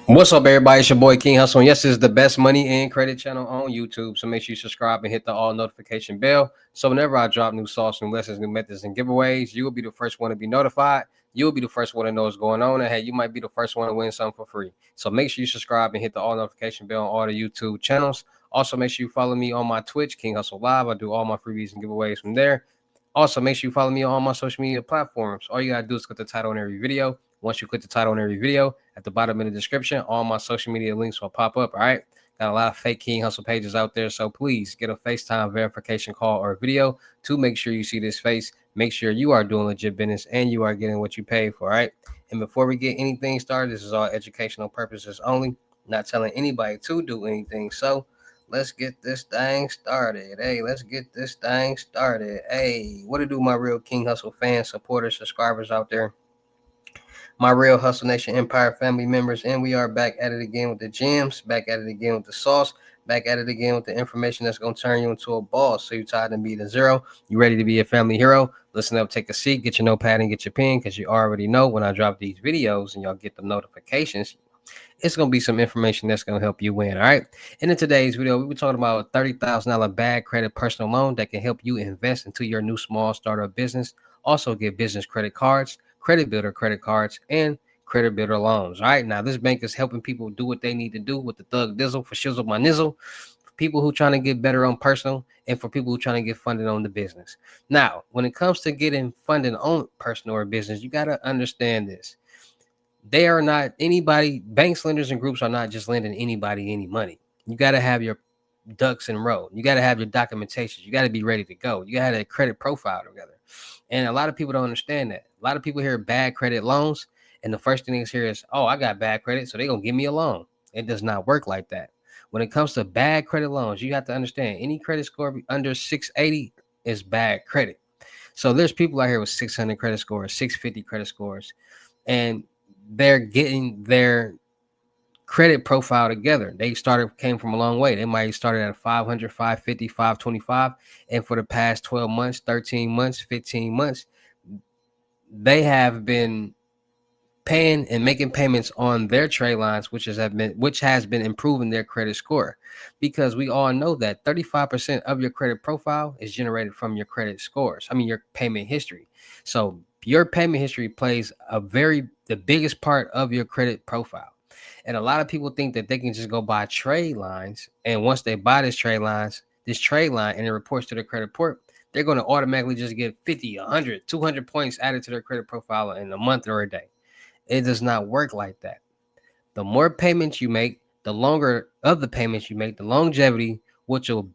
What's up, everybody? It's your boy King Hussle. And yes, this is the best money and credit channel on YouTube. So make sure you subscribe and hit the all notification bell. So whenever I drop new sauce, new lessons, new methods, and giveaways, you will be the first one to be notified. You will be the first one to know what's going on. And hey, you might be the first one to win something for free. So make sure you subscribe and hit the all notification bell on all the YouTube channels. Also, make sure you follow me on my Twitch, King Hussle Live. I do all my freebies and giveaways from there. Also, make sure you follow me on all my social media platforms. All you gotta do is click the title on every video. Once you click the title on every video, at the bottom in the description, all my social media links will pop up. All right. Got a lot of fake King Hustle pages out there. So please get a FaceTime verification call or video to make sure you see this face. Make sure you are doing legit business and you are getting what you pay for. All right. And before we get anything started, this is all educational purposes only. Not telling anybody to do anything. So let's get this thing started. Hey, let's get this thing started. Hey, what to do, my real King Hustle fans, supporters, subscribers out there? My real Hustle Nation Empire family members, and we are back at it again with the gems, back at it again with the sauce, back at it again with the information that's going to turn you into a boss. So you tired of being a zero, you ready to be a family hero? Listen up, take a seat, get your notepad and get your pen, because you already know when I drop these videos and y'all get the notifications, it's going to be some information that's going to help you win. All right. And in today's video, we were talking about a $30,000 bad credit personal loan that can help you invest into your new small startup business. Also get business credit cards, credit builder credit cards, and credit builder loans. All right. Now, this bank is helping people do what they need to do with the thug dizzle for shizzle my nizzle, for people who trying to get better on personal and for people who trying to get funded on the business. Now, when it comes to getting funded on personal or business, you got to understand this. They are not anybody, banks, lenders, and groups are not just lending anybody any money. You got to have your ducks in a row. You got to have your documentation. You got to be ready to go. You got to have a credit profile together. And a lot of people don't understand that. A lot of people hear bad credit loans, and the first thing they hear is, oh, I got bad credit, so they're going to give me a loan. It does not work like that. When it comes to bad credit loans, you have to understand any credit score under 680 is bad credit. So there's people out here with 600 credit scores, 650 credit scores, and they're getting their credit profile together. They came from a long way. They might have started at 500, 550, 525. And for the past 12 months, 13 months, 15 months, they have been paying and making payments on their trade lines, which has been improving their credit score. Because we all know that 35% of your credit profile is generated from your credit scores. I mean, your payment history. So your payment history plays the biggest part of your credit profile. And a lot of people think that they can just go buy trade lines. And once they buy this trade line, and it reports to their credit report, they're going to automatically just get 50, 100, 200 points added to their credit profile in a month or a day. It does not work like that. The more payments you make, the longer of the payments you make, the longevity, which will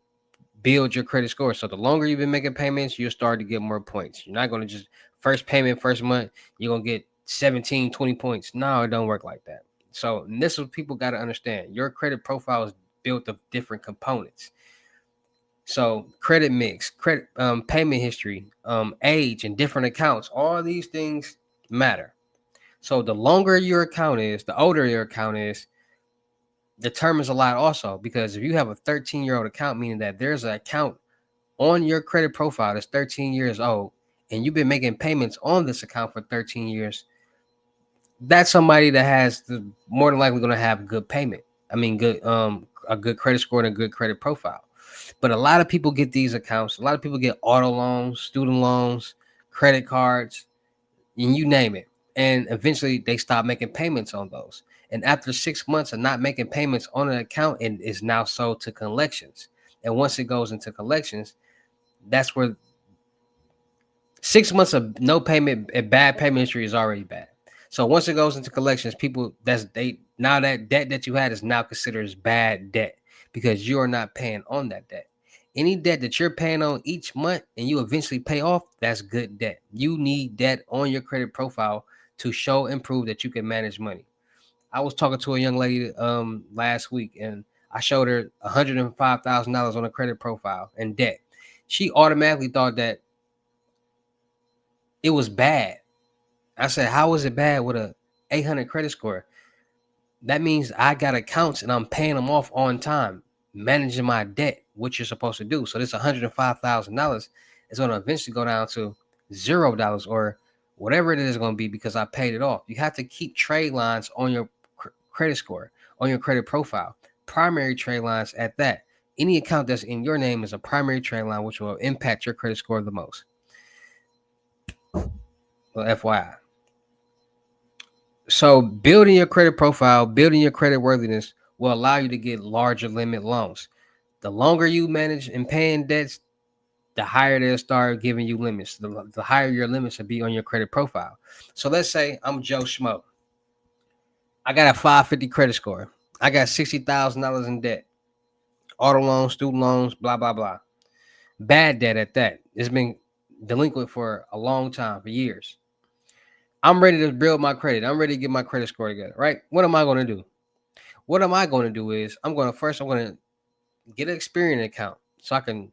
build your credit score. So the longer you've been making payments, you'll start to get more points. You're not going to just first payment, first month, you're going to get 17, 20 points. No, it don't work like that. So this is what people got to understand. Your credit profile is built of different components. So credit mix, credit payment history, age, and different accounts. All these things matter. So the longer your account is, the older your account is, determines a lot also. Because if you have a 13-year-old account, meaning that there's an account on your credit profile that's 13 years old, and you've been making payments on this account for 13 years, that's somebody that has more than likely going to have good payment. I mean, a good credit score and a good credit profile. But a lot of people get these accounts. A lot of people get auto loans, student loans, credit cards, and you name it. And eventually they stop making payments on those. And after 6 months of not making payments on an account, it is now sold to collections. And once it goes into collections, that's where 6 months of no payment and bad payment history is already bad. So once it goes into collections, now that debt that you had is now considered as bad debt because you are not paying on that debt. Any debt that you're paying on each month and you eventually pay off, that's good debt. You need debt on your credit profile to show and prove that you can manage money. I was talking to a young lady last week and I showed her $105,000 on a credit profile and debt. She automatically thought that it was bad. I said, how is it bad with a 800 credit score? That means I got accounts and I'm paying them off on time, managing my debt, which you're supposed to do. So this $105,000 is going to eventually go down to $0 or whatever it is going to be because I paid it off. You have to keep trade lines on your credit score, on your credit profile. Primary trade lines at that. Any account that's in your name is a primary trade line, which will impact your credit score the most. Well, FYI. So building your credit profile, building your credit worthiness will allow you to get larger limit loans. The longer you manage and paying debts, the higher they'll start giving you limits. The higher your limits will be on your credit profile. So let's say I'm Joe Schmo. I got a 550 credit score. I got $60,000 in debt. Auto loans, student loans, blah, blah, blah. Bad debt at that. It's been delinquent for a long time, for years. I'm ready to build my credit. I'm ready to get my credit score together, right? What am I going to do? What am I going to do is I'm going to get an Experian account so I can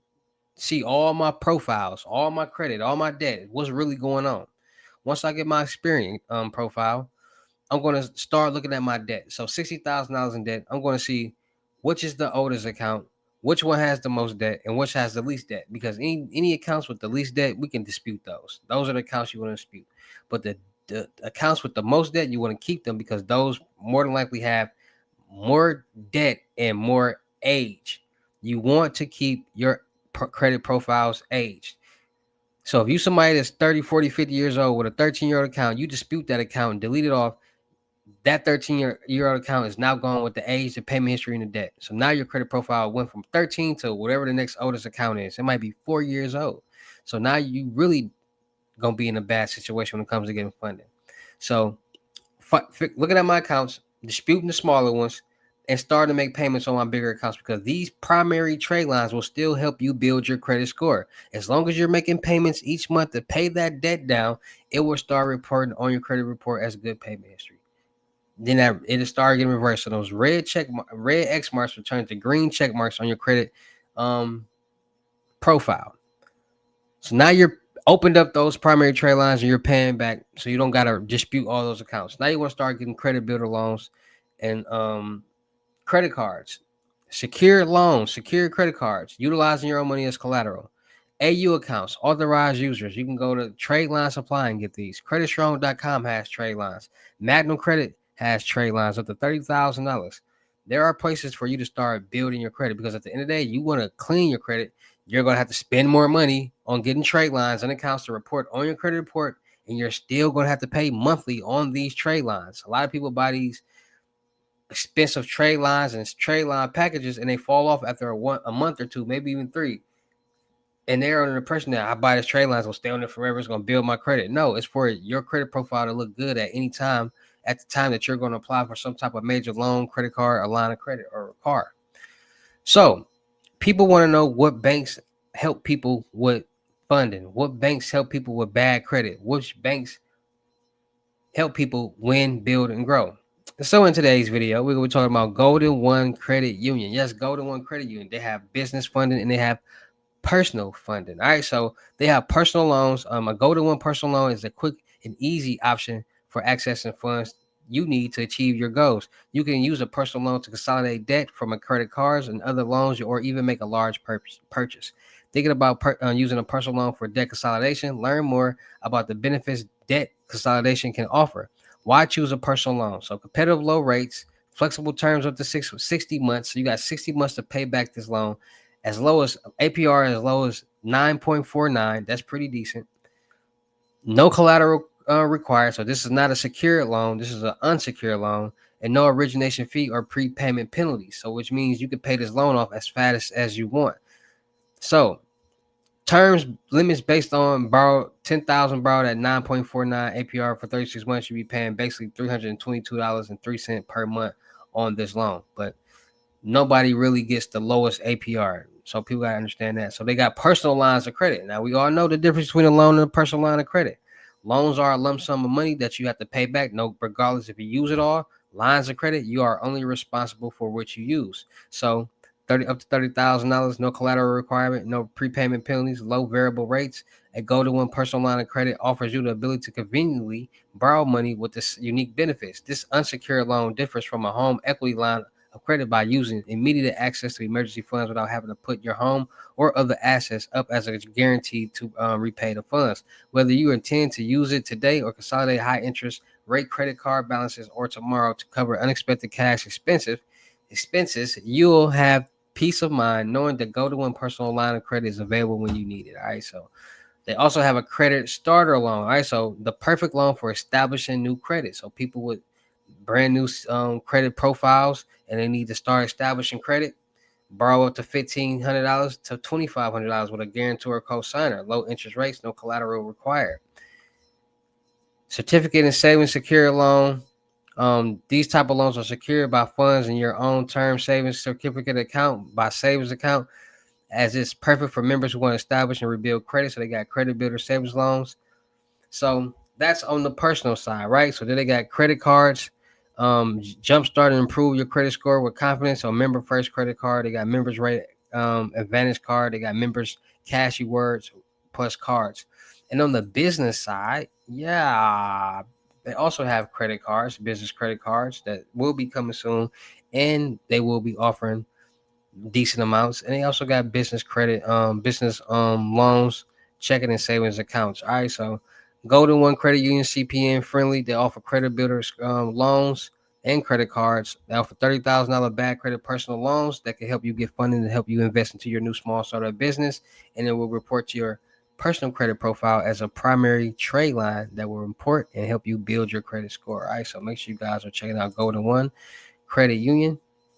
see all my profiles, all my credit, all my debt, what's really going on. Once I get my Experian profile, I'm going to start looking at my debt. So $60,000 in debt. I'm going to see which is the oldest account, which one has the most debt, and which has the least debt. Because any accounts with the least debt, we can dispute those. Those are the accounts you want to dispute. But the accounts with the most debt, you want to keep them because those more than likely have more debt and more age. You want to keep your credit profiles aged. So if you somebody that's 30, 40, 50 years old with a 13-year-old account, you dispute that account and delete it off. That 13-year-old account is now gone with the age, the payment history, and the debt. So now your credit profile went from 13 to whatever the next oldest account is. It might be 4 years old. So now you really gonna be in a bad situation when it comes to getting funding. So looking at my accounts, disputing the smaller ones, and starting to make payments on my bigger accounts because these primary trade lines will still help you build your credit score. As long as you're making payments each month to pay that debt down, it will start reporting on your credit report as good payment history. Then it'll start getting reversed. So those red X marks will turn to green check marks on your credit profile. So now you're opened up those primary trade lines and you're paying back, so you don't gotta dispute all those accounts. Now you want to start getting credit builder loans and credit cards, secure loans, secure credit cards, utilizing your own money as collateral. AU accounts, authorized users. You can go to Trade Line Supply and get these. CreditStrong.com has trade lines. Magnum Credit has trade lines up to $30,000. There are places for you to start building your credit because at the end of the day, you want to clean your credit. You're going to have to spend more money on getting trade lines and accounts to report on your credit report, and you're still going to have to pay monthly on these trade lines. A lot of people buy these expensive trade lines and trade line packages, and they fall off after a month or two, maybe even 3. And they're under the impression that I buy this trade lines, will stay on there forever. It's going to build my credit. No, it's for your credit profile to look good at any time, at the time that you're going to apply for some type of major loan, credit card, a line of credit, or a car. So people want to know what banks help people with funding, what banks help people with bad credit, which banks help people win, build, and grow. So in today's video, we're going to be talking about Golden One Credit Union. Yes, Golden One Credit Union. They have business funding and they have personal funding. All right, so they have personal loans. A Golden One personal loan is a quick and easy option for accessing funds you need to achieve your goals. You can use a personal loan to consolidate debt from a credit cards and other loans, or even make a large purchase. Thinking about using a personal loan for debt consolidation? Learn more about the benefits debt consolidation can offer. Why choose a personal loan? So competitive low rates, flexible terms up to 60 months. So you got 60 months to pay back this loan. As low as APR as low as 9.49. That's pretty decent. No collateral required. So this is not a secured loan. This is an unsecured loan, and no origination fee or prepayment penalties. So which means you can pay this loan off as fast as you want. So terms limits based on borrowed 10,000 borrowed at 9.49 APR for 36 months. You'll be paying basically $322.03 per month on this loan. But nobody really gets the lowest APR. So people got to understand that. So they got personal lines of credit. Now, we all know the difference between a loan and a personal line of credit. Loans are a lump sum of money that you have to pay back, no, regardless if you use it all. Lines of credit, you are only responsible for what you use. So up to $30,000, no collateral requirement, no prepayment penalties, low variable rates. A Golden One personal line of credit offers you the ability to conveniently borrow money with this unique benefits. This unsecured loan differs from a home equity line of credit by using immediate access to emergency funds without having to put your home or other assets up as a guarantee to repay the funds. Whether you intend to use it today or consolidate high interest rate credit card balances or tomorrow to cover unexpected cash expenses, you'll have peace of mind knowing the Go to One personal line of credit is available when you need it. All right, so they also have a credit starter loan. All right, so the perfect loan for establishing new credit. So people with brand new credit profiles and they need to start establishing credit, borrow up to $1,500 to $2,500 with a guarantor or co-signer. Low interest rates, no collateral required. Certificate and savings secure loan. These type of loans are secured by funds in your own term savings certificate account by savings account, as it's perfect for members who want to establish and rebuild credit. So they got credit builder savings loans. So that's on the personal side, right? So then they got credit cards, jumpstart and improve your credit score with confidence. So member first credit card, they got members rate advantage card, they got members cash rewards plus cards. And on the business side, yeah, they also have credit cards, business credit cards that will be coming soon, and they will be offering decent amounts. And they also got business credit, business loans, checking and savings accounts. All right, so Golden One Credit Union, CPN friendly. They offer credit builders loans and credit cards. They offer $30,000 bad credit personal loans that can help you get funding to help you invest into your new small startup business, and it will report your personal credit profile as a primary trade line that will report and help you build your credit score. All right, so make sure you guys are checking out Golden One Credit Union.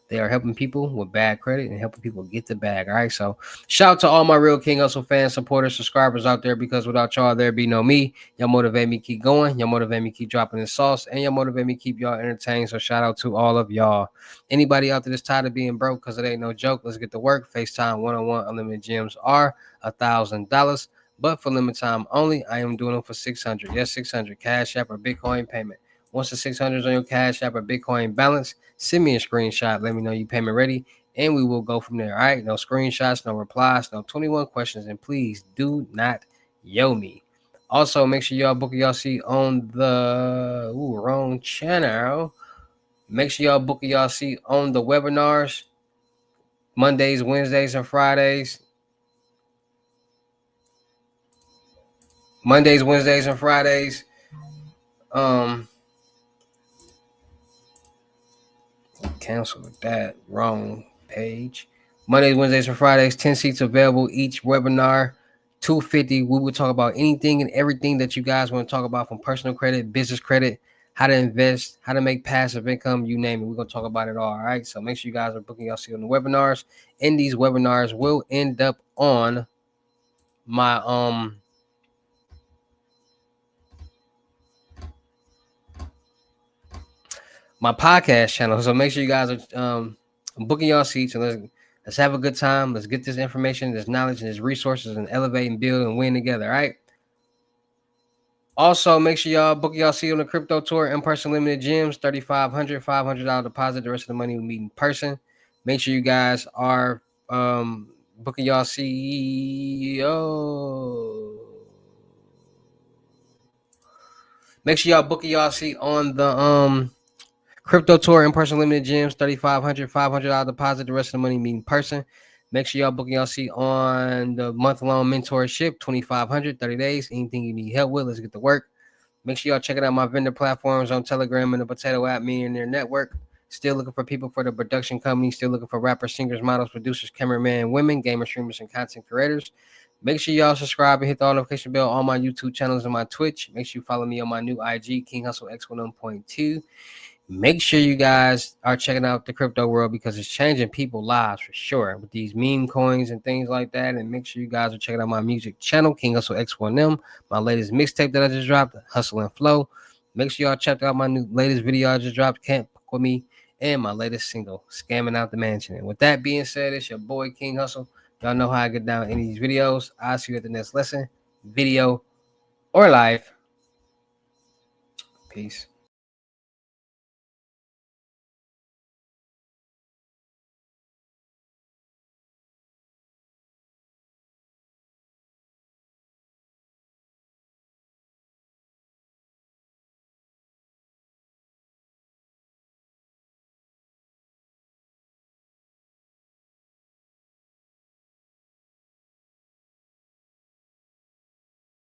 They are helping people with bad credit and helping people get the bag. All right. So shout out to all my Real King Hustle fans, supporters, subscribers out there, because without y'all, there'd be no me. Y'all motivate me keep going. Y'all motivate me keep dropping the sauce. And y'all motivate me keep y'all entertained. So shout out to all of y'all. Anybody out there that's tired of being broke because it ain't no joke, let's get to work. FaceTime one-on-one unlimited gems are $1,000. But for limited time only, I am doing them for 600. Yes, 600 Cash App or Bitcoin payment. Once the 600 is on your Cash App or Bitcoin balance, send me a screenshot. Let me know you payment ready, and we will go from there. All right. No screenshots, no replies, no 21 questions, and please do not yo me. Also, make sure y'all book y'all seat on the wrong channel. Make sure y'all book y'all seat on the webinars Mondays, Wednesdays, and Fridays. Mondays, Wednesdays, and Fridays. Cancel that wrong page. Mondays, Wednesdays, and Fridays, 10 seats available each webinar. 250. We will talk about anything and everything that you guys want to talk about, from personal credit, business credit, how to invest, how to make passive income, you name it. We're going to talk about it all. All right. So make sure you guys are booking y'all seat on the webinars. And these webinars will end up on my my podcast channel. So make sure you guys are booking y'all seats, and let's have a good time. Let's get this information, this knowledge, and this resources, and elevate and build and win together. All right. Also, make sure y'all book y'all seat on the crypto tour, in-person limited gems, $3,500, $500 deposit. The rest of the money will meet in person. Make sure you guys are booking y'all CEO. Make sure y'all booking y'all seat on the crypto tour, in-person limited gems, $3,500, $500 deposit. The rest of the money meet in person. Make sure y'all booking y'all seat on the month-long mentorship, $2,500, 30 days. Anything you need help with, let's get to work. Make sure y'all checking out my vendor platforms on Telegram and the Potato App Millionaire Network. Still looking for people for the production company. Still looking for rappers, singers, models, producers, cameramen, women, gamers, streamers, and content creators. Make sure y'all subscribe and hit the notification bell on my YouTube channels and my Twitch. Make sure you follow me on my new IG, King Hustle X11.2. Make sure you guys are checking out the crypto world, because it's changing people's lives for sure with these meme coins and things like that. And make sure you guys are checking out my music channel, King Hustle X1M, my latest mixtape that I just dropped, Hustle and Flow. Make sure y'all check out my new latest video I just dropped, Can't Fuck With Me, and my latest single, Scamming Out the Mansion. And with that being said, it's your boy King Hustle. Y'all know how I get down in these videos. I'll see you at the next lesson, video, or live. Peace.